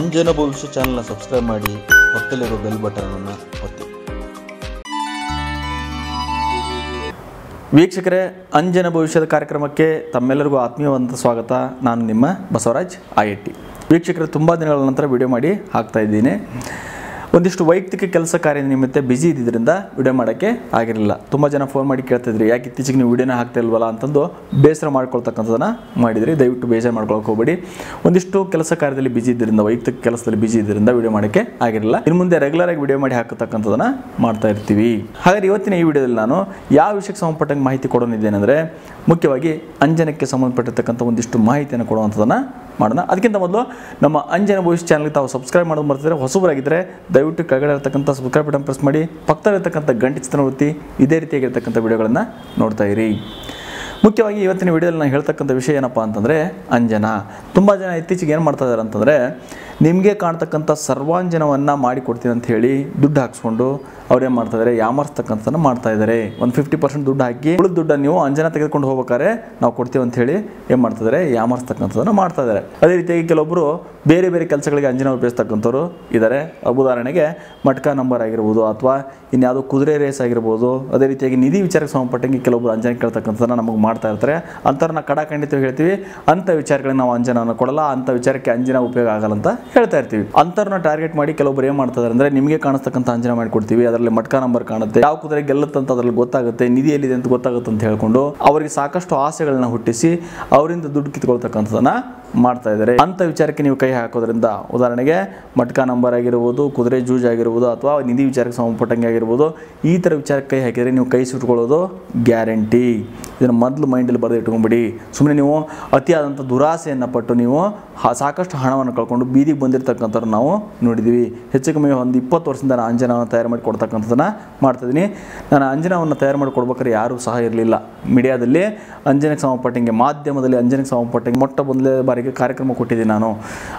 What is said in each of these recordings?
ಅಂಜನ ಭವಿಷ್ಯ ಚಾನೆಲ್ನ ಸಬ್ಸ್ಕ್ರೈಬ್ ಮಾಡಿ, ಪಕ್ಕದಲ್ಲಿರೋ ಬೆಲ್ ಬಟನ್ ಅನ್ನು ಒತ್ತಿ. ವೀಕ್ಷಕರೇ, ಅಂಜನ ಭವಿಷ್ಯದ ಕಾರ್ಯಕ್ರಮಕ್ಕೆ ತಮ್ಮೆಲ್ಲರಿಗೂ ಆತ್ಮೀಯವಾದಂಥ ಸ್ವಾಗತ. ನಾನು ನಿಮ್ಮ ಬಸವರಾಜ್ ಐಐಟಿ. ವೀಕ್ಷಕರೇ, ತುಂಬ ದಿನಗಳ ನಂತರ ವಿಡಿಯೋ ಮಾಡಿ ಹಾಕ್ತಾ ಇದ್ದೀನಿ. ಒಂದಿಷ್ಟು ವೈಯಕ್ತಿಕ ಕೆಲಸ ಕಾರ್ಯ ನಿಮಿತ್ತ ಬ್ಯುಸಿ ಇದ್ದಿದ್ದರಿಂದ ವಿಡಿಯೋ ಮಾಡೋಕ್ಕೆ ಆಗಿರಲಿಲ್ಲ. ತುಂಬ ಜನ ಫೋನ್ ಮಾಡಿ ಕೇಳ್ತಿದ್ರಿ, ಯಾಕೆ ಇತ್ತೀಚೆಗೆ ನೀವು ವಿಡಿಯೋನ ಹಾಕ್ತಾ ಇಲ್ವಲ್ಲ ಅಂತಂದು ಬೇಸರ ಮಾಡ್ಕೊಳ್ತಕ್ಕಂಥದ್ದನ್ನು ಮಾಡಿದ್ರಿ. ದಯವಿಟ್ಟು ಬೇಜಾರು ಮಾಡ್ಕೊಳಕ್ಕೆ ಹೋಗಬೇಡಿ. ಒಂದಿಷ್ಟು ಕೆಲಸ ಕಾರ್ಯದಲ್ಲಿ ಬ್ಯುಸಿ ಇದ್ದರಿಂದ, ವೈಯಕ್ತಿಕ ಕೆಲಸದಲ್ಲಿ ಬ್ಯುಸಿ ಇದ್ದರಿಂದ ವಿಡಿಯೋ ಮಾಡೋಕ್ಕೆ ಆಗಿರಲಿಲ್ಲ. ಇನ್ನು ಮುಂದೆ ರೆಗ್ಯುಲರ್ ಆಗಿ ವಿಡಿಯೋ ಮಾಡಿ ಹಾಕತಕ್ಕಂಥದ್ದನ್ನು ಮಾಡ್ತಾ ಇರ್ತೀವಿ. ಹಾಗಾದರೆ ಇವತ್ತಿನ ಈ ವಿಡಿಯೋದಲ್ಲಿ ನಾನು ಯಾವ ವಿಷಯಕ್ಕೆ ಸಂಬಂಧಪಟ್ಟಂಗೆ ಮಾಹಿತಿ ಕೊಡೋನಿದ್ದೇನೆಂದರೆ, ಮುಖ್ಯವಾಗಿ ಅಂಜನಕ್ಕೆ ಸಂಬಂಧಪಟ್ಟಿರ್ತಕ್ಕಂಥ ಒಂದಿಷ್ಟು ಮಾಹಿತಿಯನ್ನು ಕೊಡುವಂಥದ್ದನ್ನು ಮಾಡೋಣ. ಅದಕ್ಕಿಂತ ಮೊದಲು ನಮ್ಮ ಅಂಜನ ಭವಿಷ್ಯ ಚಾನಲ್ಗೆ ತಾವು ಸಬ್ಸ್ಕ್ರೈಬ್ ಮಾಡೋದು ಮರ್ತಿದ್ರೆ, ಹೊಸಬರಾಗಿದ್ದರೆ ದಯವಿಟ್ಟು ಕೆಳಗಡೆ ಇರತಕ್ಕಂಥ ಸಬ್ಸ್ಕ್ರೈಬ್ ಬಟನ್ ಪ್ರೆಸ್ ಮಾಡಿ, ಪಕ್ಕದಲ್ಲಿರ್ತಕ್ಕಂಥ ಗಂಟೆ ಚಿತ್ರ ಒತ್ತಿ ಇದೇ ರೀತಿಯಾಗಿರ್ತಕ್ಕಂಥ ವಿಡಿಯೋಗಳನ್ನು ನೋಡ್ತಾ ಇರಿ. ಮುಖ್ಯವಾಗಿ ಇವತ್ತಿನ ವಿಡಿಯೋದಲ್ಲಿ ನಾನು ಹೇಳ್ತಕ್ಕಂಥ ವಿಷಯ ಏನಪ್ಪ ಅಂತಂದರೆ, ಅಂಜನ. ತುಂಬ ಜನ ಇತ್ತೀಚೆಗೆ ಏನು ಮಾಡ್ತಾ ಇದ್ದಾರೆ ಅಂತಂದರೆ, ನಿಮಗೆ ಕಾಣ್ತಕ್ಕಂಥ ಸರ್ವಾಂಜನವನ್ನು ಮಾಡಿಕೊಡ್ತೀನಿ ಅಂತ ಹೇಳಿ ದುಡ್ಡು ಹಾಕ್ಸ್ಕೊಂಡು ಅವ್ರೇನು ಮಾಡ್ತಾಯಿದ್ದಾರೆ, ಯಾಮರ್ಸ್ತಕ್ಕಂಥದ್ದನ್ನು ಮಾಡ್ತಾಯಿದ್ದಾರೆ. ಒಂದು 50% ದುಡ್ಡು ಹಾಕಿ ಉಳಿದ ದುಡ್ಡನ್ನು ನೀವು ಅಂಜನ ತೆಗೆದುಕೊಂಡು ಹೋಗ್ಬೇಕಾದ್ರೆ ನಾವು ಕೊಡ್ತೀವಿ ಅಂತ ಹೇಳಿ ಏನು ಮಾಡ್ತಾಯಿದ್ದಾರೆ, ಯಾಮರ್ಸ್ತಕ್ಕಂಥದ್ದನ್ನು ಮಾಡ್ತಾಯಿದ್ದಾರೆ. ಅದೇ ರೀತಿಯಾಗಿ ಕೆಲವೊಬ್ಬರು ಬೇರೆ ಬೇರೆ ಕೆಲಸಗಳಿಗೆ ಅಂಜನ ಉಪಯೋಗಿಸ್ತಕ್ಕಂಥವ್ರು ಇದ್ದಾರೆ. ಉದಾಹರಣೆಗೆ ಮಟ್ಕಾ ನಂಬರ್ ಆಗಿರ್ಬೋದು, ಅಥವಾ ಇನ್ಯಾವುದೋ ಕುದುರೆ ರೇಸ್ ಆಗಿರ್ಬೋದು. ಅದೇ ರೀತಿಯಾಗಿ ನಿಧಿ ವಿಚಾರಕ್ಕೆ ಸಂಬಂಧಪಟ್ಟಂಗೆ ಕೆಲವೊಬ್ಬರು ಅಂಜನ ಕೇಳ್ತಕ್ಕಂಥದ್ದನ್ನು ನಮಗೆ ಮಾಡ್ತಾ ಇರ್ತಾರೆ. ಅಂಥವ್ರನ್ನ ಖಂಡಿತವಾಗಿ ಹೇಳ್ತೀವಿ, ಅಂಥ ವಿಚಾರಗಳಿಗೆ ನಾವು ಅಂಜನವನ್ನು ಕೊಡಲ್ಲ, ಅಂಥ ವಿಚಾರಕ್ಕೆ ಅಂಜನ ಉಪಯೋಗ ಆಗಲ್ಲ ಅಂತ ಹೇಳ್ತಾ ಇರ್ತೀವಿ. ಅಂಥವ್ರನ್ನ ಟಾರ್ಗೆಟ್ ಮಾಡಿ ಕೆಲವೊಬ್ಬರು ಏನು ಮಾಡ್ತಾರೆ ಅಂದರೆ, ನಿಮಗೆ ಕಾಣಿಸ್ತಕ್ಕಂಥ ಅಂಜನ ಮಾಡಿಕೊಡ್ತೀವಿ, ಅದರಲ್ಲಿ ಮಟ್ಕಾ ನಂಬರ್ ಕಾಣುತ್ತೆ, ಯಾವ ಕುದುರೆ ಗೆಲ್ಲುತ್ತಂತ ಅದರಲ್ಲಿ ಗೊತ್ತಾಗುತ್ತೆ, ನಿಧಿ ಎಲ್ಲಿದೆ ಅಂತ ಗೊತ್ತಾಗುತ್ತೆ ಅಂತ ಹೇಳ್ಕೊಂಡು ಅವರಿಗೆ ಸಾಕಷ್ಟು ಆಸೆಗಳನ್ನ ಹುಟ್ಟಿಸಿ ಅವರಿಂದ ದುಡ್ಡು ಕಿತ್ಕೊಳ್ತಕ್ಕಂಥದ್ದನ್ನ ಮಾಡ್ತಾ ಇದ್ದಾರೆ. ಅಂಥ ವಿಚಾರಕ್ಕೆ ನೀವು ಕೈ ಹಾಕೋದ್ರಿಂದ, ಉದಾಹರಣೆಗೆ ಮಟ್ಕಾ ನಂಬರ್ ಆಗಿರ್ಬೋದು, ಕುದುರೆ ಜೂಜ್ ಆಗಿರ್ಬೋದು, ಅಥವಾ ನಿಧಿ ವಿಚಾರಕ್ಕೆ ಸಂಬಂಧಪಟ್ಟಂಗೆ ಆಗಿರ್ಬೋದು, ಈ ಥರ ವಿಚಾರಕ್ಕೆ ಕೈ ಹಾಕಿದರೆ ನೀವು ಕೈ ಸುಟ್ಕೊಳ್ಳೋದು ಗ್ಯಾರಂಟಿ. ಇದನ್ನು ಮೊದಲು ಮೈಂಡಲ್ಲಿ ಬರೆದು ಇಟ್ಕೊಂಡ್ಬಿಡಿ. ಸುಮ್ಮನೆ ನೀವು ಅತಿಯಾದಂಥ ದುರಾಸೆಯನ್ನು ಪಟ್ಟು ನೀವು ಸಾಕಷ್ಟು ಹಣವನ್ನು ಕಳ್ಕೊಂಡು ಬೀದಿಗೆ ಬಂದಿರತಕ್ಕಂಥವ್ರು ನಾವು ನೋಡಿದ್ದೀವಿ. ಹೆಚ್ಚು ಕಮ್ಮಿ ಒಂದು 20 ವರ್ಷದಿಂದ ನಾನು ಅಂಜನವನ್ನು ತಯಾರು ಮಾಡಿ ಕೊಡ್ತಕ್ಕಂಥದ್ದನ್ನು ಮಾಡ್ತಾಯಿದ್ದೀನಿ. ನಾನು ಅಂಜನವನ್ನು ತಯಾರು ಮಾಡಿ ಕೊಡ್ಬೇಕಾದ್ರೆ ಯಾರೂ ಸಹ ಇರಲಿಲ್ಲ. ಮೀಡಿಯಾದಲ್ಲಿ ಅಂಜನಕ್ಕೆ ಸಂಬಂಧಪಟ್ಟಂಗೆ, ಮಾಧ್ಯಮದಲ್ಲಿ ಅಂಜನಕ್ಕೆ ಸಂಬಂಧಪಟ್ಟಂಗೆ ಮೊಟ್ಟ ಮೊದಲೇ ಬಾರಿಗೆ ಕಾರ್ಯಕ್ರಮ ಕೊಟ್ಟಿದ್ದೀನಿ ನಾನು.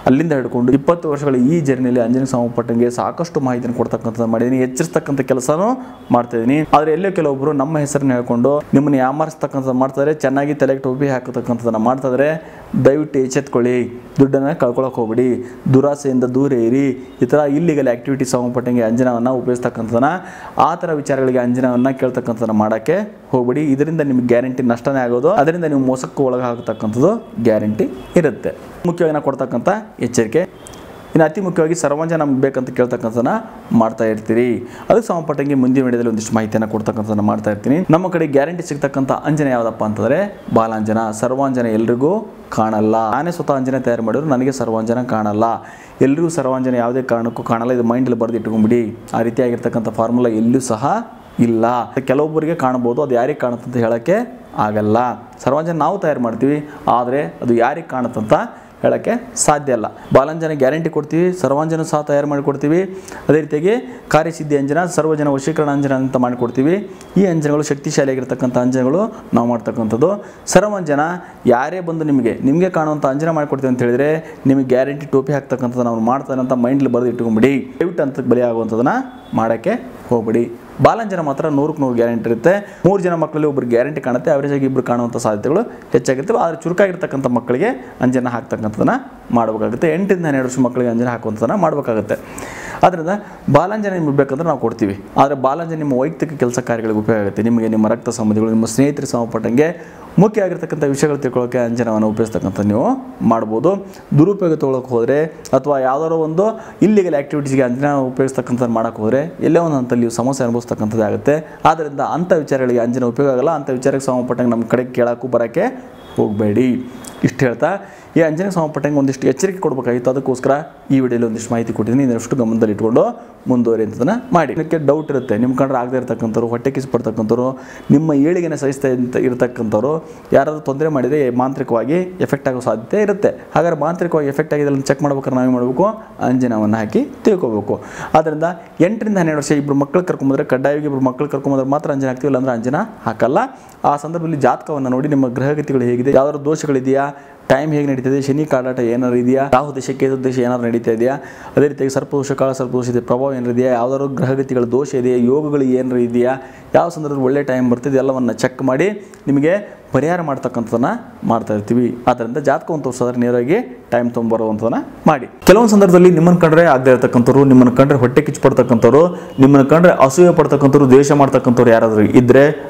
ಅಲ್ಲಿಂದ ಹಿಡ್ಕೊಂಡು 20 ವರ್ಷಗಳ ಈ ಜರ್ನಿಯಲ್ಲಿ ಅಂಜನಕ್ಕೆ ಸಂಬಂಧಪಟ್ಟಂಗೆ ಸಾಕಷ್ಟು ಮಾಹಿತಿಯನ್ನು ಕೊಡ್ತಕ್ಕಂಥದ್ದು ಮಾಡಿದ್ದೀನಿ, ಎಚ್ಚರಿಸ್ತಕ್ಕಂಥ ಕೆಲಸನೂ ಮಾಡ್ತಾಯಿದ್ದೀನಿ. ಆದರೆ ಎಲ್ಲೋ ಕೆಲವೊಬ್ಬರು ನಮ್ಮ ಹೆಸರನ್ನು ಹೇಳ್ಕೊಂಡು ನಿಮ್ಮನ್ನು ಯಾಮಾರಿಸ್ತಕ್ಕಂಥದ್ದು ಮಾಡ್ತಾರೆ, ಚೆನ್ನಾಗಿ ತಲೆಗೆ ಟೋಪಿ ಹಾಕತಕ್ಕಂಥದ್ದನ್ನು ಮಾಡ್ತಾಯಿದ್ರೆ ದಯವಿಟ್ಟು ಎಚ್ಚೆತ್ಕೊಳ್ಳಿ. ದುಡ್ಡನ್ನು ಕಳ್ಕೊಳ್ಳೋಕೆ ಹೋಗ್ಬಿಡಿ, ದುರಾಸೆಯಿಂದ ದೂರ ಇರಿ. ಈ ಥರ ಇಲ್ಲಿಗಲ್ ಆ್ಯಕ್ಟಿವಿಟಿ ಸಂಬಂಧಪಟ್ಟಂಗೆ ಅಂಜನವನ್ನು ಉಪಯೋಗಿಸ್ತಕ್ಕಂಥದ್ದನ್ನು, ಆ ಥರ ವಿಚಾರಗಳಿಗೆ ಅಂಜನವನ್ನು ಕೇಳ್ತಕ್ಕಂಥದ್ದನ್ನು ಮಾಡೋಕ್ಕೆ ಹೋಗ್ಬಿಡಿ. ಇದರಿಂದ ನಿಮಗೆ ಗ್ಯಾರಂಟಿ ನಷ್ಟನೇ ಆಗೋದು, ಅದರಿಂದ ನೀವು ಮೋಸಕ್ಕೂ ಒಳಗಾಗತಕ್ಕಂಥದ್ದು ಗ್ಯಾರಂಟಿ ಇರುತ್ತೆ. ಮುಖ್ಯವಾಗಿ ನಾವು ಕೊಡ್ತಕ್ಕಂಥ ಎಚ್ಚರಿಕೆ. ಇನ್ನು ಅತಿ ಮುಖ್ಯವಾಗಿ ಸರ್ವಾಂಜನ ನಮ್ಗೆ ಬೇಕಂತ ಕೇಳ್ತಕ್ಕಂಥದ್ದನ್ನ ಮಾಡ್ತಾ ಇರ್ತೀರಿ. ಅದಕ್ಕೆ ಸಂಬಂಧಪಟ್ಟಂಗೆ ಮುಂದಿನ ವಿಡಿಯೋದಲ್ಲಿ ಒಂದಿಷ್ಟು ಮಾಹಿತಿಯನ್ನು ಕೊಡ್ತಕ್ಕಂಥದ್ದನ್ನು ಮಾಡ್ತಾ ಇರ್ತೀನಿ. ನಮ್ಮ ಕಡೆ ಗ್ಯಾರಂಟಿ ಸಿಗ್ತಕ್ಕಂಥ ಅಂಜನ ಯಾವುದಪ್ಪ ಅಂತಂದರೆ ಬಾಲಾಂಜನ. ಸರ್ವಾಂಜನ ಎಲ್ರಿಗೂ ಕಾಣಲ್ಲ. ನಾನೇ ಸ್ವತಃ ಅಂಜನ ತಯಾರು ಮಾಡಿದ್ರು, ನನಗೆ ಸರ್ವಾಂಜನ ಕಾಣಲ್ಲ. ಎಲ್ಲರಿಗೂ ಸರ್ವಾಂಜನ ಯಾವುದೇ ಕಾರಣಕ್ಕೂ ಕಾಣಲ್ಲ. ಇದು ಮೈಂಡಲ್ಲಿ ಬರೆದು ಇಟ್ಕೊಂಡ್ಬಿಡಿ. ಆ ರೀತಿಯಾಗಿರ್ತಕ್ಕಂಥ ಫಾರ್ಮುಲಾ ಎಲ್ಲೂ ಸಹ ಇಲ್ಲ. ಕೆಲವೊಬ್ಬರಿಗೆ ಕಾಣ್ಬೋದು, ಅದು ಯಾರಿಗೆ ಕಾಣುತ್ತಂತ ಹೇಳೋಕ್ಕೆ ಆಗಲ್ಲ. ಸರ್ವಾಂಜನ ನಾವು ತಯಾರು ಮಾಡ್ತೀವಿ, ಆದರೆ ಅದು ಯಾರಿಗೆ ಕಾಣುತ್ತಂತ ಹೇಳೋಕ್ಕೆ ಸಾಧ್ಯ ಇಲ್ಲ. ಬಾಲಾಂಜನ ಗ್ಯಾರಂಟಿ ಕೊಡ್ತೀವಿ, ಸರ್ವಾಂಜನ ಸಹ ತಯಾರು ಮಾಡಿಕೊಡ್ತೀವಿ. ಅದೇ ರೀತಿಯಾಗಿ ಕಾರ್ಯಸಿದ್ಧಿ ಅಂಜನ, ಸರ್ವಜನ ವಶೀಕರಣ ಅಂಜನ ಅಂತ ಮಾಡಿಕೊಡ್ತೀವಿ. ಈ ಅಂಜನಗಳು ಶಕ್ತಿಶಾಲಿಯಾಗಿರ್ತಕ್ಕಂಥ ಅಂಜನಗಳು ನಾವು ಮಾಡ್ತಕ್ಕಂಥದ್ದು. ಸರ್ವಾಂಜನ ಯಾರೇ ಬಂದು ನಿಮಗೆ ಕಾಣುವಂಥ ಅಂಜನ ಮಾಡಿಕೊಡ್ತೀವಿ ಅಂತ ಹೇಳಿದರೆ ನಿಮಗೆ ಗ್ಯಾರಂಟಿ ಟೋಪಿ ಹಾಕ್ತಕ್ಕಂಥದ್ದು ನಾವು ಮಾಡ್ತಾನೆ ಅಂತ ಮೈಂಡ್ಲಿ ಬರೆದು ಇಟ್ಕೊಂಡ್ಬಿಡಿ. ದಯವಿಟ್ಟು ಅಂತಕ್ಕೆ ಬಲಿ ಆಗುವಂಥದ್ದನ್ನು ಮಾಡೋಕ್ಕೆ ಹೋಗ್ಬಿಡಿ. ಬಾಲಾಂಜನ ಮಾತ್ರ 100ಕ್ಕೆ 100 ಗ್ಯಾರಂಟಿ ಇರುತ್ತೆ. 3 ಜನ ಮಕ್ಕಳಲ್ಲಿ ಒಬ್ಬರು ಗ್ಯಾರಂಟಿ ಕಾಣುತ್ತೆ, ಅವರೇಜ್ ಆಗಿ 2 ಕಾಣುವಂಥ ಸಾಧ್ಯತೆಗಳು ಹೆಚ್ಚಾಗಿರ್ತವೆ. ಆದರೆ ಚುರುಕಾಗಿರ್ತಕ್ಕಂಥ ಮಕ್ಕಳಿಗೆ ಅಂಜನ ಹಾಕ್ತಕ್ಕಂಥದ್ದನ್ನು ಮಾಡಬೇಕಾಗುತ್ತೆ. 8 ರಿಂದ 12 ವರ್ಷ ಮಕ್ಕಳಿಗೆ ಅಂಜನ ಹಾಕುವಂಥದ್ದನ್ನು ಮಾಡಬೇಕಾಗುತ್ತೆ. ಆದ್ದರಿಂದ ಬಾಲಾಂಜನ ನಿಮಗೆ ಬೇಕಂದ್ರೆ ನಾವು ಕೊಡ್ತೀವಿ. ಆದರೆ ಬಾಲಾಂಜನ ನಿಮ್ಮ ವೈಯಕ್ತಿಕ ಕೆಲಸ ಕಾರ್ಯಗಳಿಗೆ ಉಪಯೋಗ ಆಗುತ್ತೆ. ನಿಮಗೆ ನಿಮ್ಮ ರಕ್ತ ಸಂಬಂಧಿಗಳು, ನಿಮ್ಮ ಸ್ನೇಹಿತರಿಗೆ ಸಂಬಂಧಪಟ್ಟಂಗೆ ಮುಖ್ಯ ಆಗಿರ್ತಕ್ಕಂಥ ವಿಷಯಗಳು ತಿಳ್ಕೊಳ್ಳೋಕ್ಕೆ ಅಂಜನವನ್ನು ಉಪಯೋಗಿಸ್ತಕ್ಕಂಥ ನೀವು ಮಾಡ್ಬೋದು. ದುರುಪಯೋಗ ತೊಗೊಳಕ್ಕೆ ಹೋದರೆ ಅಥವಾ ಯಾವುದಾದ್ರು ಒಂದು ಇಲ್ಲಿಗಲ್ ಆ್ಯಕ್ಟಿವಿಟೀಸ್ಗೆ ಅಂಜನ ಉಪಯೋಗಿಸ್ತಕ್ಕಂಥದ್ದು ಮಾಡೋಕ್ಕೆ ಹೋದರೆ ಎಲ್ಲೇ ಒಂದು ಹಂತಲ್ಲಿ ನೀವು ಸಮಸ್ಯೆ ಅನುಭವಿಸ್ತಕ್ಕಂಥದ್ದು ಆಗುತ್ತೆ. ಆದ್ದರಿಂದ ಅಂಥ ವಿಚಾರಗಳಿಗೆ ಅಂಜನ ಉಪಯೋಗ ಆಗಲ್ಲ. ಅಂಥ ವಿಚಾರಕ್ಕೆ ಸಂಬಂಧಪಟ್ಟಂಗೆ ನಮ್ಮ ಕಡೆ ಕೇಳೋಕ್ಕೂ ಬರೋಕ್ಕೆ ಹೋಗಬೇಡಿ. ಇಷ್ಟು ಹೇಳ್ತಾ ಈ ಅಂಜನಕ್ಕೆ ಸಂಬಂಧಪಟ್ಟಂಗೆ ಒಂದಿಷ್ಟು ಎಚ್ಚರಿಕೆ ಕೊಡಬೇಕಾಗಿತ್ತು. ಅದಕ್ಕೋಸ್ಕರ ಈ ವಿಡಿಯೋಲಿ ಒಂದಿಷ್ಟು ಮಾಹಿತಿ ಕೊಟ್ಟಿದ್ದೀನಿ. ಇದಷ್ಟು ಗಮನದಲ್ಲಿ ಇಟ್ಕೊಂಡು ಮುಂದುವರಿ ಅಂತದನ್ನು ಮಾಡಿ. ಇದಕ್ಕೆ ಡೌಟ್ ಇರುತ್ತೆ, ನಿಮ್ಮ ಕಂಡ್ರೆ ಆಗದೆ ಇರತಕ್ಕಂಥವ್ರು, ಹೊಟ್ಟೆ ಕಿಸಿ ಪಡ್ತಕ್ಕಂಥವ್ರು, ನಿಮ್ಮ ಏಳಿಗೆನ ಸಹಿಸ್ತಾ ಇರತಕ್ಕಂಥವ್ರು ಯಾರಾದರೂ ತೊಂದರೆ ಮಾಡಿದರೆ ಮಾಂತ್ರಿಕವಾಗಿ ಎಫೆಕ್ಟ್ ಆಗೋ ಸಾಧ್ಯತೆ ಇರುತ್ತೆ. ಹಾಗಾದ್ರೆ ಮಾಂತ್ರಿಕವಾಗಿ ಎಫೆಕ್ಟ್ ಆಗಿದೆ ಚೆಕ್ ಮಾಡ್ಬೇಕಾದ್ರೆ ನಾವೇ ಮಾಡಬೇಕು, ಅಂಜನವನ್ನು ಹಾಕಿ ತಿಳ್ಕೋಬೇಕು. ಆದ್ದರಿಂದ 8 ರಿಂದ 12 ವರ್ಷ ಇಬ್ಬರು ಮಕ್ಕಳು ಕರ್ಕೊಂಬಂದರೆ, ಕಡ್ಡಾಯವಾಗಿ ಇಬ್ಬರು ಮಕ್ಕಳು ಕರ್ಕೊಂಬಂದ್ರೆ ಮಾತ್ರ ಅಂಜನ ಹಾಕ್ತೀವಿ, ಇಲ್ಲಾಂದ್ರೆ ಅಂಜನ ಹಾಕಲ್ಲ. ಆ ಸಂದರ್ಭದಲ್ಲಿ ಜಾತಕವನ್ನು ನೋಡಿ ನಿಮ್ಮ ಗ್ರಹಗತಿಗಳು ಹೇಗಿದೆ, ಯಾವ್ದಾದ್ರು ದೋಷಗಳಿದೆಯಾ, ಟೈಮ್ ಹೇಗೆ ನಡೀತಿದೆ, ಶನಿ ಕಾಡಾಟ ಏನಾರು ಇದೆಯಾ, ರಾಹು ದೇಶ ಕೇತು ದೇಶ ಏನಾದ್ರು ನಡೀತಾ ಇದೆಯಾ, ಅದೇ ರೀತಿಯಾಗಿ ಸರ್ಪದೋಷ ಕಾಳ ಸರ್ಪದೋಷದ ಪ್ರಭಾವ ಏನಾರು ಇದೆಯಾ, ಯಾವ್ದಾದ್ರು ಗ್ರಹಗತಿಗಳ ದೋಷ ಇದೆಯಾ, ಯೋಗಗಳು ಏನಾರು ಇದೆಯಾ, ಯಾವ ಸಂದರ್ಭದಲ್ಲಿ ಒಳ್ಳೆ ಟೈಮ್ ಬರ್ತಿದೆ ಎಲ್ಲವನ್ನು ಚೆಕ್ ಮಾಡಿ ನಿಮಗೆ ಪರಿಹಾರ ಮಾಡ್ತಕ್ಕಂಥದ್ದನ್ನು ಮಾಡ್ತಾ ಇರ್ತೀವಿ. ಆದ್ದರಿಂದ ಜಾತಕವನ್ನು ತೋರಿಸೋದ್ರೆ ನೇರವಾಗಿ ಟೈಮ್ ತೊಗೊಂಬರುವಂಥದ್ದನ್ನು ಮಾಡಿ. ಕೆಲವೊಂದು ಸಂದರ್ಭದಲ್ಲಿ ನಿಮ್ಮನ್ನು ಕಂಡ್ರೆ ಆಗದೆ ಇರತಕ್ಕಂಥವ್ರು, ನಿಮ್ಮನ್ನು ಕಂಡ್ರೆ ಹೊಟ್ಟೆ ಕಿಚ್ಚು ಪಡ್ತಕ್ಕಂಥವ್ರು, ನಿಮ್ಮನ್ನು ಕಂಡ್ರೆ ಅಸೂಯೆ ಪಡ್ತಕ್ಕಂಥವ್ರು, ದ್ವೇಷ ಮಾಡ್ತಕ್ಕಂಥವ್ರು ಯಾರಾದರೂ ಇದ್ದರೆ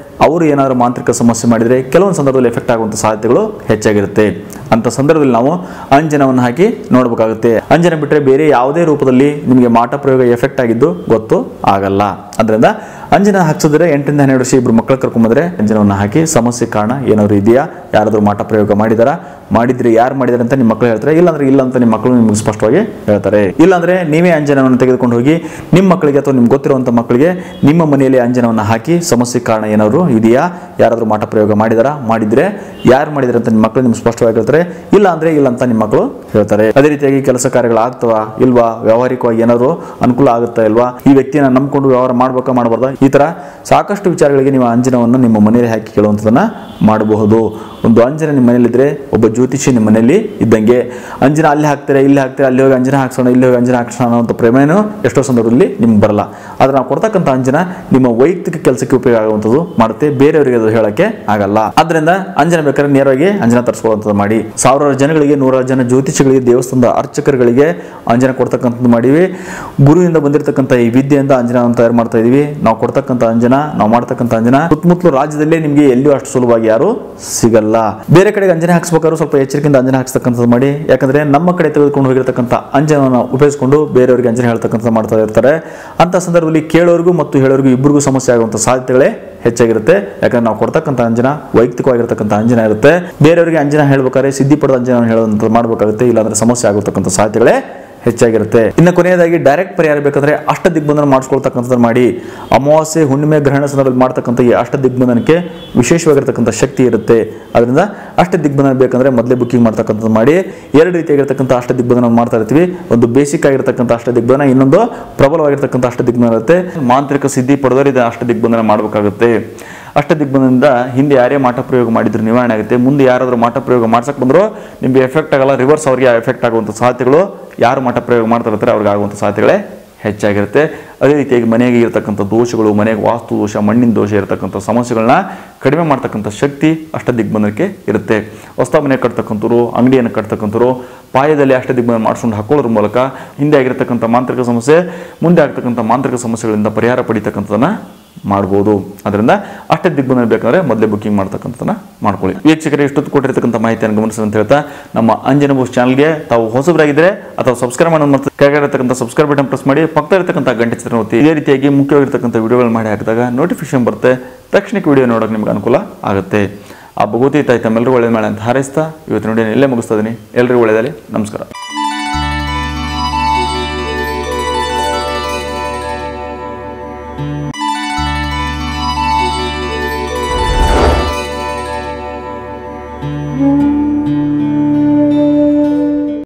ಅವರು ಏನಾದರೂ ಮಾಂತ್ರಿಕ ಸಮಸ್ಯೆ ಮಾಡಿದರೆ ಕೆಲವೊಂದು ಸಂದರ್ಭದಲ್ಲಿ ಎಫೆಕ್ಟ್ ಆಗುವಂಥ ಸಾಧ್ಯತೆಗಳು ಹೆಚ್ಚಾಗಿರುತ್ತೆ. ಅಂಥ ಸಂದರ್ಭದಲ್ಲಿ ನಾವು ಅಂಜನವನ್ನು ಹಾಕಿ ನೋಡಬೇಕಾಗುತ್ತೆ. ಅಂಜನ ಬಿಟ್ಟರೆ ಬೇರೆ ಯಾವುದೇ ರೂಪದಲ್ಲಿ ನಿಮಗೆ ಮಾಟ ಪ್ರಯೋಗ ಎಫೆಕ್ಟ್ ಆಗಿದ್ದು ಗೊತ್ತು ಆಗಲ್ಲ. ಅದರಿಂದ ಅಂಜನ ಹಾಕ್ಸಿದ್ರೆ 8 ರಿಂದ 12 ವರ್ಷ ಇಬ್ಬರು ಮಕ್ಕಳು ಕರ್ಕೊಂಬಂದ್ರೆ ಅಂಜನವನ್ನು ಹಾಕಿ ಸಮಸ್ಯೆ ಕಾರಣ ಏನಾದ್ರು ಇದೆಯಾ, ಯಾರಾದರೂ ಮಾಟ ಪ್ರಯೋಗ ಮಾಡಿದಾರಾ, ಮಾಡಿದ್ರೆ ಯಾರು ಮಾಡಿದಾರೆ ಅಂತ ನಿಮ್ಮ ಮಕ್ಕಳು ಹೇಳ್ತಾರೆ. ಇಲ್ಲಾಂದ್ರೆ ಇಲ್ಲ ಅಂತ ನಿಮ್ಮ ಮಕ್ಕಳು ನಿಮ್ಗೆ ಸ್ಪಷ್ಟವಾಗಿ ಹೇಳ್ತಾರೆ. ಇಲ್ಲಾಂದ್ರೆ ನೀವೇ ಅಂಜನವನ್ನು ತೆಗೆದುಕೊಂಡು ಹೋಗಿ ನಿಮ್ಮ ಮಕ್ಕಳಿಗೆ ಅಥವಾ ನಿಮ್ಗೆ ಗೊತ್ತಿರುವಂಥ ಮಕ್ಕಳಿಗೆ ನಿಮ್ಮ ಮನೆಯಲ್ಲಿ ಅಂಜನವನ್ನು ಹಾಕಿ ಸಮಸ್ಯೆ ಕಾರಣ ಏನಾದ್ರು ಇದೆಯಾ, ಯಾರಾದರೂ ಮಾಟ ಪ್ರಯೋಗ ಮಾಡಿದಾರಾ, ಮಾಡಿದ್ರೆ ಯಾರು ಮಾಡಿದಾರೆ ಅಂತ ನಿಮ್ಮ ಮಕ್ಕಳು ನಿಮ್ಗೆ ಸ್ಪಷ್ಟವಾಗಿ ಹೇಳ್ತಾರೆ. ಇಲ್ಲ ಅಂದ್ರೆ ಇಲ್ಲ ಅಂತ ನಿಮ್ಮ ಮಕ್ಕಳು ಹೇಳ್ತಾರೆ. ಅದೇ ರೀತಿಯಾಗಿ ಕೆಲಸ ಕಾರ್ಯಗಳು ಆಗ್ತವಾ ಇಲ್ವಾ, ವ್ಯಾವಹಾರಿಕವಾಗಿ ಏನಾದ್ರು ಅನುಕೂಲ ಆಗುತ್ತಾ ಇಲ್ವಾ, ಈ ವ್ಯಕ್ತಿನ ನಂಬ್ಕೊಂಡು ವ್ಯವಹಾರ ಮಾಡ್ಬೇಕಾ ಮಾಡಬಾರ್ದಾ, ಈ ತರ ಸಾಕಷ್ಟು ವಿಚಾರಗಳಿಗೆ ನೀವು ಅಂಜನವನ್ನು ನಿಮ್ಮ ಮನೆಯಲ್ಲಿ ಹಾಕಿ ಕೇಳುವಂಥದ್ದನ್ನ ಮಾಡಬಹುದು. ಒಂದು ಅಂಜನ ನಿಮ್ಮ ಮನೆಯಲ್ಲಿದ್ದರೆ ಒಬ್ಬ ಜ್ಯೋತಿಷಿ ನಿಮ್ಮ ಮನೆಯಲ್ಲಿ ಇದ್ದಂಗೆ. ಅಂಜನ ಅಲ್ಲಿ ಹಾಕ್ತಾರೆ ಇಲ್ಲಿ ಹಾಕ್ತಾರೆ, ಅಲ್ಲಿ ಹೋಗಿ ಅಂಜನ ಹಾಕ್ಸೋಣ ಇಲ್ಲಿ ಹೋಗಿ ಅಂಜನ ಹಾಕ್ಸೋಣ ಅನ್ನೋಂಥ ಪ್ರೇಮೇನೂ ಎಷ್ಟೋ ಸಂದರ್ಭದಲ್ಲಿ ನಿಮ್ಗೆ ಬರಲ್ಲ. ಆದರೆ ನಾವು ಕೊಡ್ತಕ್ಕಂಥ ಅಂಜನ ನಿಮ್ಮ ವೈಯಕ್ತಿಕ ಕೆಲಸಕ್ಕೆ ಉಪಯೋಗ ಆಗುವಂಥದ್ದು ಮಾಡುತ್ತೆ, ಬೇರೆಯವರಿಗೆ ಅದು ಹೇಳಕ್ಕೆ ಆಗಲ್ಲ. ಆದ್ದರಿಂದ ಅಂಜನ ಬೇಕಾದ್ರೆ ನೇರವಾಗಿ ಅಂಜನ ತರಿಸ್ಕೊಳ್ಳುವಂಥದ್ದು ಮಾಡಿ. 1000 ಜನಗಳಿಗೆ 100 ಜನ ಜ್ಯೋತಿಷಿಗಳಿಗೆ ದೇವಸ್ಥಾನದ ಅರ್ಚಕರುಗಳಿಗೆ ಅಂಜನ ಕೊಡ್ತಕ್ಕಂಥದ್ದು ಮಾಡಿವಿ. ಗುರುವಿಂದ ಬಂದಿರತಕ್ಕಂಥ ಈ ವಿದ್ಯೆಯಿಂದ ಅಂಜನವನ್ನು ತಯಾರು ಮಾಡ್ತಾ ಇದೀವಿ. ನಾವು ಕೊಡ್ತಕ್ಕಂಥ ಅಂಜನ, ನಾವು ಮಾಡ್ತಕ್ಕಂಥ ಅಂಜನ ಸುತ್ತಮುತ್ತಲು ರಾಜ್ಯದಲ್ಲೇ ನಿಮಗೆ ಎಲ್ಲಿಯೂ ಅಷ್ಟು ಸುಲಭವಾಗಿ ಯಾರು ಸಿಗಲ್ಲ. ಬೇರೆ ಕಡೆಗೆ ಅಂಜನ ಹಾಕ್ಸ್ಬೇಕಾದ್ರೂ ಸ್ವಲ್ಪ ಎಚ್ಚರಿಕೆಯಿಂದ ಅಂಜನ ಹಾಕ್ಸ್ತಕ್ಕಂಥದ್ದು ಮಾಡಿ. ಯಾಕಂದ್ರೆ ನಮ್ಮ ಕಡೆ ತೆಗೆದುಕೊಂಡು ಹೋಗಿರ್ತಕ್ಕಂಥ ಅಂಜನವನ್ನು ಉಪಯೋಗಿಸಿಕೊಂಡು ಬೇರೆಯವರಿಗೆ ಅಂಜನ ಹೇಳ್ತಕ್ಕಂಥ ಮಾಡ್ತಾ ಇರ್ತಾರೆ. ಅಂತ ಸಂದರ್ಭದಲ್ಲಿ ಕೇಳೋರಿಗೂ ಮತ್ತು ಹೇಳೋರಿಗೂ ಇಬ್ಬರಿಗೂ ಸಮಸ್ಯೆ ಆಗುವಂಥ ಸಾಧ್ಯತೆಗಳೇ ಹೆಚ್ಚಾಗಿರುತ್ತೆ. ಯಾಕಂದ್ರೆ ನಾವು ಕೊಡ್ತಕ್ಕಂಥ ಅಂಜನ ವೈಯಕ್ತಿಕವಾಗಿರ್ತಕ್ಕಂಥ ಅಂಜನ ಇರುತ್ತೆ. ಬೇರೆಯವರಿಗೆ ಅಂಜನ ಹೇಳ್ಬೇಕಾದ್ರೆ ಸಿದ್ಧಿ ಪಡೆದ ಅಂಜನ ಹೇಳುವಂಥದ್ದು ಮಾಡಬೇಕಾಗುತ್ತೆ. ಇಲ್ಲಾಂದ್ರೆ ಸಮಸ್ಯೆ ಆಗುತ್ತಕ್ಕಂಥ ಸಾಧ್ಯತೆಗಳೇ ಹೆಚ್ಚಾಗಿರುತ್ತೆ. ಇನ್ನು ಕೊನೆಯದಾಗಿ ಡೈರೆಕ್ಟ್ ಪರಿಹಾರ ಬೇಕಾದ್ರೆ ಅಷ್ಟ ದಿಗ್ಬಂಧನ ಮಾಡಿಸ್ಕೊಳ್ತಕ್ಕಂಥದ್ದು ಮಾಡಿ. ಅಮಾವಾಸ್ಯೆ ಹುಣ್ಣಿಮೆ ಗ್ರಹಣ ಸಂದರ್ಭದಲ್ಲಿ ಮಾಡ್ತಕ್ಕಂಥ ಈ ಅಷ್ಟ ದಿಗ್ಬಂಧನಕ್ಕೆ ವಿಶೇಷವಾಗಿರ್ತಕ್ಕಂಥ ಶಕ್ತಿ ಇರುತ್ತೆ. ಅದರಿಂದ ಅಷ್ಟ ದಿಗ್ಬಂಧನ ಬೇಕಂದ್ರೆ ಮೊದಲೇ ಬುಕ್ಕಿಂಗ್ ಮಾಡ್ತಕ್ಕಂಥದ್ದು ಮಾಡಿ. 2 ರೀತಿಯಾಗಿರ್ತಕ್ಕಂಥ ಅಷ್ಟ ದಿಗ್ಬಂಧನ ಮಾಡ್ತಾ ಇರ್ತೀವಿ. ಒಂದು ಬೇಸಿಕ್ ಆಗಿರ್ತಕ್ಕಂಥ ಅಷ್ಟ ದಿಗ್ಬಂಧನ, ಇನ್ನೊಂದು ಪ್ರಬಲವಾಗಿರ್ತಕ್ಕಂಥ ಅಷ್ಟ ದಿಗ್ಬಂಧನ ಇರುತ್ತೆ. ಮಾಂತ್ರಿಕ ಸಿದ್ಧಿ ಪಡೆದವರು ಇದು ಅಷ್ಟ ದಿಗ್ಬಂಧನ ಮಾಡಬೇಕಾಗುತ್ತೆ. ಅಷ್ಟ ದಿಗ್ಬಂಧನದಿಂದ ಹಿಂದೆ ಯಾರೇ ಮಾಟ ಪ್ರಯೋಗ ಮಾಡಿದ್ರು ನಿವಾರಣೆ ಆಗುತ್ತೆ. ಮುಂದೆ ಯಾರಾದರೂ ಮಾಟ ಪ್ರಯೋಗ ಮಾಡ್ಸಕ್ಕೆ ಬಂದರೂ ನಿಮಗೆ ಎಫೆಕ್ಟ್ ಆಗಲ್ಲ, ರಿವರ್ಸ್ ಅವರಿಗೆ ಎಫೆಕ್ಟ್ ಆಗುವಂಥ ಸಾಧ್ಯತೆಗಳು ಯಾರು ಮಾಟ ಪ್ರಯೋಗ ಮಾಡ್ತಾ ಇರ್ತಾರೆ ಅವ್ರಿಗೆ ಆಗುವಂಥ ಸಾಧ್ಯತೆಗಳೇ ಹೆಚ್ಚಾಗಿರುತ್ತೆ. ಅದೇ ರೀತಿಯಾಗಿ ಮನೆಗೆ ಇರತಕ್ಕಂಥ ದೋಷಗಳು, ಮನೆಗೆ ವಾಸ್ತು ದೋಷ, ಮಣ್ಣಿನ ದೋಷ ಇರತಕ್ಕಂಥ ಸಮಸ್ಯೆಗಳನ್ನ ಕಡಿಮೆ ಮಾಡ್ತಕ್ಕಂಥ ಶಕ್ತಿ ಅಷ್ಟ ದಿಗ್ಬಂಧನಕ್ಕೆ ಇರುತ್ತೆ. ಹೊಸ ಮನೆ ಕಟ್ತಕ್ಕಂಥವ್ರು, ಅಂಗಡಿಯನ್ನು ಕಟ್ತಕ್ಕಂಥವ್ರು ಪಾಯದಲ್ಲಿ ಅಷ್ಟ ದಿಗ್ಬಂಧನ ಮಾಡಿಸ್ಕೊಂಡು ಹಾಕೊಳ್ಳೋದ್ರ ಮೂಲಕ ಹಿಂದೆ ಆಗಿರತಕ್ಕಂಥ ಮಾಂತ್ರಿಕ ಸಮಸ್ಯೆ, ಮುಂದೆ ಆಗ್ತಕ್ಕಂಥ ಮಾಂತ್ರಿಕ ಸಮಸ್ಯೆಗಳಿಂದ ಪರಿಹಾರ ಪಡಿತಕ್ಕಂಥದ್ದನ್ನ ಮಾಡ್ಬೋದು. ಅದರಿಂದ ಅಷ್ಟೇ ದಿಗ್ಬಂಧನ ಬೇಕಂದ್ರೆ ಮೊದಲೇ ಬುಕ್ಕಿಂಗ್ ಮಾಡ್ತಕ್ಕಂಥದ್ದನ್ನ ಮಾಡ್ಕೊಳ್ಳಿ. ವೀಕ್ಷಕರಿಗೆ ಇಷ್ಟೊತ್ತು ಕೊಟ್ಟಿರ್ತಕ್ಕಂಥ ಮಾಹಿತಿಯನ್ನು ಗಮನಿಸಿ ಅಂತ ಹೇಳ್ತಾ, ನಮ್ಮ ಅಂಜನ ಬೂಸ್ ಚಾನಲ್ಗೆ ತಾವು ಹೊಸಬರಾಗಿದ್ದರೆ ಅಥವಾ ಸಬ್ಸ್ಕ್ರೈಬ್ ಮಾಡೋದು ಮತ್ತು ಕೆಳಗಿರತಕ್ಕಂಥ ಸಬ್ಸ್ಕ್ರೈಬ್ ಬಟನ್ ಪ್ರೆಸ್ ಮಾಡಿ, ಪಕ್ಕದ ಇರತಕ್ಕಂಥ ಗಂಟೆ ಚಿತ್ರ ಒತ್ತಿ. ಇದೇ ರೀತಿಯಾಗಿ ಮುಖ್ಯವಾಗಿರ್ತಕ್ಕಂಥ ವಿಡಿಯೋಗಳು ಮಾಡಿ ಹಾಕಿದಾಗ ನೋಟಿಫಿಕೇಶನ್ ಬರುತ್ತೆ. ತಕ್ಷಣಕ್ಕೆ ವಿಡಿಯೋ ನೋಡೋಕೆ ನಿಮ್ಗೆ ಅನುಕೂಲ ಆಗುತ್ತೆ. ಆ ಭಗವತಿ ತಾಯಿ ತಮ್ಮೆಲ್ಲರೂ ಒಳ್ಳೆಯ ಮಾಡಿ ಅಂತ ಹಾರೈಸ್ತಾ ಇವತ್ತು ನೋಡಿ ಇಲ್ಲೇ ಮುಗಿಸ್ತಾ ಇದ್ದೀನಿ. ಎಲ್ಲರಿಗೂ ಒಳ್ಳೆಯದಾಗಲಿ. ನಮಸ್ಕಾರ.